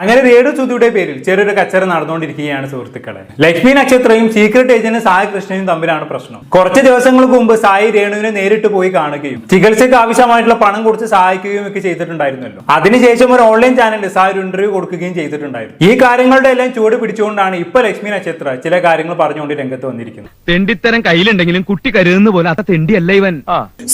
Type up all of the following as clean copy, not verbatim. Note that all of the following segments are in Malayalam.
അങ്ങനെ രേണു സുധിയുടെ പേരിൽ ചെറിയൊരു കച്ചറ നടന്നുകൊണ്ടിരിക്കുകയാണ് സുഹൃത്തുക്കളെ. ലക്ഷ്മി നക്ഷത്രയും സീക്രട്ട് ഏജന്റ് സായി കൃഷ്ണനും തമ്മിലാണ് പ്രശ്നം. കുറച്ച് ദിവസങ്ങൾക്ക് മുമ്പ് സായി രേണുവിനെ നേരിട്ട് പോയി കാണുകയും ചികിത്സയ്ക്ക് ആവശ്യമായിട്ടുള്ള പണം കൊടുത്ത് സഹായിക്കുകയും ഒക്കെ ചെയ്തിട്ടുണ്ടായിരുന്നല്ലോ. അതിനുശേഷം ഒരു ഓൺലൈൻ ചാനലിൽ സായി ഒരു ഇന്റർവ്യൂ കൊടുക്കുകയും ചെയ്തിട്ടുണ്ടായിരുന്നു. ഈ കാര്യങ്ങളുടെ എല്ലാം ചുവട് പിടിച്ചുകൊണ്ടാണ് ഇപ്പൊ ലക്ഷ്മി നക്ഷത്ര ചില കാര്യങ്ങൾ പറഞ്ഞുകൊണ്ട് രംഗത്ത് വന്നിരിക്കുന്നത്. തെണ്ടിത്തരം കയ്യിലുണ്ടെങ്കിലും കുട്ടി കരുതുന്ന പോലെ അത്ര തെണ്ടിയല്ല ഇവൻ.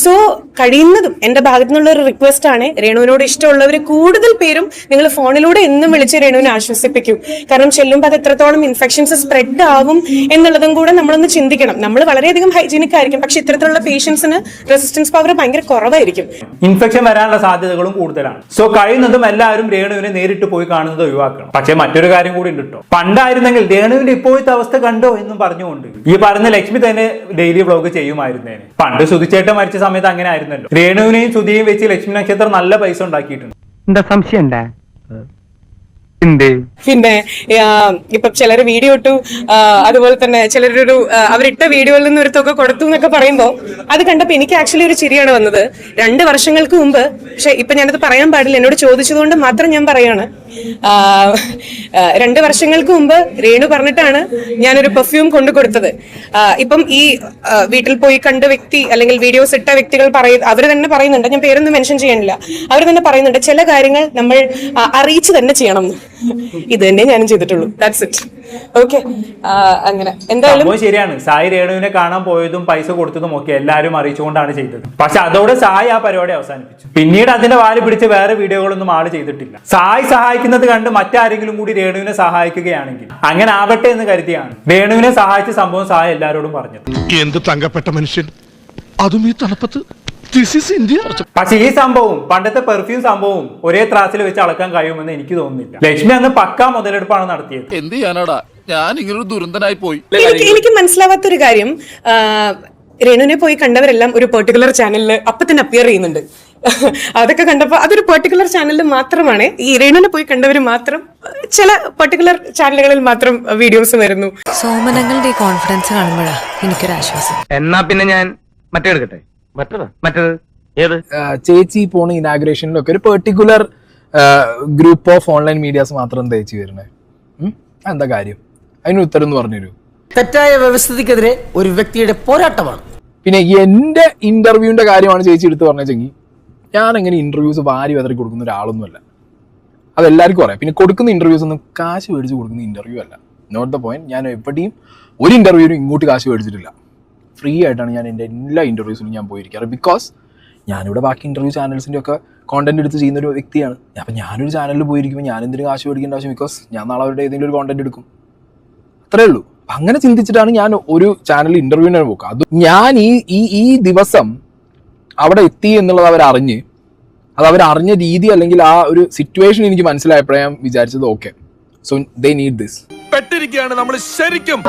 സോ കഴിയുന്നതും എന്റെ ഭാഗത്തു നിന്നുള്ള ഒരു റിക്വസ്റ്റ് ആണ്, രേണുവിനോട് ഇഷ്ടമുള്ളവർ കൂടുതൽ പേരും നിങ്ങൾ ഫോണിലൂടെ എന്നും വിളിച്ച് രേണുവിനെ ആശ്വസിപ്പിക്കും. കാരണം ചെല്ലുമ്പോൾ അത് എത്രത്തോളം ഇൻഫെക്ഷൻസ് സ്പ്രെഡ് ആവും എന്നുള്ളതും കൂടെ നമ്മളൊന്ന് ചിന്തിക്കണം. നമ്മൾ വളരെയധികം ഹൈജീനിക് ആയിരിക്കും, പക്ഷെ ഇത്തരത്തിലുള്ള പേഷ്യൻസിന് റെസിസ്റ്റൻസ് പവർ ഭയങ്കര കുറവായിരിക്കും. ഇൻഫെക്ഷൻ വരാനുള്ള സാധ്യതകളും കൂടുതലാണ്. സോ കഴിയുന്നതും എല്ലാവരും രേണുവിനെ നേരിട്ട് പോയി കാണുന്നത് ഒഴിവാക്കണം. പക്ഷെ മറ്റൊരു കാര്യം കൂടി ഉണ്ട് കേട്ടോ. പണ്ടായിരുന്നെങ്കിൽ രേണുവിന്റെ ഇപ്പോഴത്തെ അവസ്ഥ കണ്ടോ എന്നും പറഞ്ഞുകൊണ്ട് ഈ പറഞ്ഞ ലക്ഷ്മി തന്നെ ഡെയിലി വ്ലോഗ് ചെയ്യുമായിരുന്നേനെ. പണ്ട് സുധിച്ചേട്ടൻ മരിച്ച സമയത്ത് അങ്ങനെ ആയിരുന്നല്ലോ. രേണുവിനെയും സുധിയെയും വെച്ച് ലക്ഷ്മി നക്ഷത്രം നല്ല പൈസ ഉണ്ടാക്കിയിട്ടുണ്ട്. എന്താ സംശയം? പിന്നെ ഇപ്പൊ ചിലർ വീഡിയോ ഇട്ടു, അതുപോലെ തന്നെ ചിലരൊരു അവരിട്ട വീഡിയോയിൽ നിന്ന് ഒരു തുക കൊടുത്തു എന്നൊക്കെ പറയുമ്പോ അത് കണ്ടപ്പോ എനിക്ക് ആക്ച്വലി ഒരു ചിരിയാണ് വന്നത്. 2 വർഷങ്ങൾക്ക് മുമ്പ്, പക്ഷെ ഇപ്പൊ ഞാനത് പറയാൻ പാടില്ല, എന്നോട് ചോദിച്ചതുകൊണ്ട് മാത്രം ഞാൻ പറയാണ്. 2 വർഷങ്ങൾക്ക് മുമ്പ് രേണു പറഞ്ഞിട്ടാണ് ഞാനൊരു പെർഫ്യൂം കൊണ്ടു കൊടുത്തത്. ഇപ്പം ഈ വീട്ടിൽ പോയി കണ്ട വ്യക്തി അല്ലെങ്കിൽ വീഡിയോസ് ഇട്ട വ്യക്തികൾ അവർ തന്നെ പറയുന്നുണ്ട്, ഞാൻ പേരൊന്നും മെൻഷൻ ചെയ്യണില്ല, അവർ തന്നെ പറയുന്നുണ്ട് ചില കാര്യങ്ങൾ നമ്മൾ അറിയിച്ചു തന്നെ ചെയ്യണം. ഇത് തന്നെ ഞാനും ചെയ്തിട്ടുള്ളൂ. That's it. ഓക്കെ, അങ്ങനെ എന്തായാലും ശരിയാണ്. സായി രേണുവിനെ കാണാൻ പോയതും പൈസ കൊടുത്തതും ഒക്കെ എല്ലാവരും അറിയിച്ചുകൊണ്ടാണ് ചെയ്തത്. പക്ഷെ അതോടെ സായി ആ പരിപാടി അവസാനിപ്പിച്ചു. പിന്നീട് അതിന്റെ വാല് പിടിച്ച് വേറെ വീഡിയോകളൊന്നും ആള് ചെയ്തിട്ടില്ല. സായി സഹായിക്കുന്നത് കണ്ട് മറ്റാരെങ്കിലും കൂടി രേണുവിനെ സഹായിക്കുകയാണെങ്കിൽ അങ്ങനെ ആവട്ടെ എന്ന് കരുതിയാണ് രേണുവിനെ സഹായിച്ച സംഭവം സായി എല്ലാവരോടും പറഞ്ഞത്. എന്ത് തങ്കപ്പെട്ട മനുഷ്യൻ, അതും ഈ തണുപ്പത്ത്. പക്ഷെ ഈ സംഭവവും പണ്ടത്തെ പെർഫ്യൂം സംഭവവും ഒരേ ത്രാസിൽ വെച്ച് അളക്കാൻ കഴിയുമെന്ന് എനിക്ക് തോന്നുന്നില്ല. ലക്ഷ്മി അന്ന് പക്കാ മുതലെടുപ്പാണ് നടത്തിയത്. എന്ത് ചെയ്യാനാടാ, ഞാൻ ഇങ്ങനൊരു ദുരന്തനായി പോയി. എനിക്ക് മനസ്സിലാവാത്തൊരു കാര്യം, രേണുവിനെ പോയി കണ്ടവരെല്ലാം ഒരു പെർട്ടിക്കുലർ ചാനലിൽ അപ്പൊ തന്നെ അപ്പിയർ ചെയ്യുന്നുണ്ട്. അതൊക്കെ കണ്ടപ്പോ അതൊരു പെർട്ടിക്കുലർ ചാനലിൽ മാത്രമാണ്. ഈ രേണുവിനെ പോയി കണ്ടവർ മാത്രം ചില പെർട്ടിക്കുലർ ചാനലുകളിൽ മാത്രം വീഡിയോസ് വരുന്നു. സോമനങ്ങളുടെ ഈ കോൺഫിഡൻസ് കാണുമ്പോഴാ എനിക്കൊരാശ്വാസം. എന്നാ പിന്നെ ഞാൻ മറ്റേ എടുക്കട്ടെ. മറ്റേത് ഏത്? ചേച്ചി പോണ ഇനാഗുറേഷനിലൊക്കെ ഒരു particular group of online medias മാത്രം തേച്ച് വരുന്നത് എന്താ കാര്യം? അതിന് ഉത്തരം എന്ന് പറഞ്ഞുതരൂ. തെറ്റായ വ്യവസ്ഥിതിക്കെതിരെ ഒരു വ്യക്തിയുടെ പോരാട്ടമാണ്. പിന്നെ എന്റെ ഇന്റർവ്യൂവിന്റെ കാര്യമാണ് ചേച്ചി എടുത്ത് പറഞ്ഞെങ്കിൽ ഞാൻ എങ്ങനെ ഇന്റർവ്യൂസ് വാരി വതറി കൊടുക്കുന്ന ഒരാളൊന്നുമല്ല. അതെല്ലാവർക്കും അറിയാം. പിന്നെ കൊടുക്കുന്ന ഇന്റർവ്യൂസ് ഒന്നും കാശ് മേടിച്ച് കൊടുക്കുന്ന ഇന്റർവ്യൂ അല്ല. Not the point. ഞാൻ എവിടെയും ഒരു ഇന്റർവ്യൂവിനും ഇങ്ങോട്ട് കാശ് മേടിച്ചിട്ടില്ല. ഫ്രീ ആയിട്ടാണ് ഞാൻ എൻ്റെ എല്ലാ ഇന്റർവ്യൂസിനും ഞാൻ പോയിരിക്കാറ്. ബിക്കോസ് ഞാനിവിടെ ബാക്കി ഇന്റർവ്യൂ ചാനൽസിൻ്റെ ഒക്കെ കോണ്ടന്റ് എടുത്ത് ചെയ്യുന്ന ഒരു വ്യക്തിയാണ്. അപ്പം ഞാനൊരു ചാനലിൽ പോയിരിക്കുമ്പോൾ ഞാൻ എന്തിനും കാശ് മേടിക്കേണ്ട ആവശ്യം? ബിക്കോസ് ഞാൻ നാളെ അവരുടെ ഏതെങ്കിലും ഒരു കോണ്ടന്റ് എടുക്കും, അത്രേ ഉള്ളൂ. അങ്ങനെ ചിന്തിച്ചിട്ടാണ് ഞാൻ ഒരു ചാനലിൽ ഇന്റർവ്യൂവിനെ പോക്കുക. അത് ഞാൻ ഈ ദിവസം അവിടെ എത്തി എന്നുള്ളത് അവരറിഞ്ഞ്, അത് അവരറിഞ്ഞ രീതി അല്ലെങ്കിൽ ആ ഒരു സിറ്റുവേഷൻ എനിക്ക് മനസ്സിലായപ്പോഴേ ഞാൻ വിചാരിച്ചത് okay, so they need this. പെട്ടിരിക്കുകയാണ് നമ്മൾ ശരിക്കും.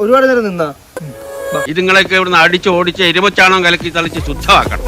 ഒരുപാട് നേരം നിന്നാ ഇതുങ്ങളൊക്കെ ഇവിടുന്ന് അടിച്ച് ഓടിച്ച് എരുമച്ചാണോ കലക്കി തളിച്ച് ശുദ്ധമാക്കണം.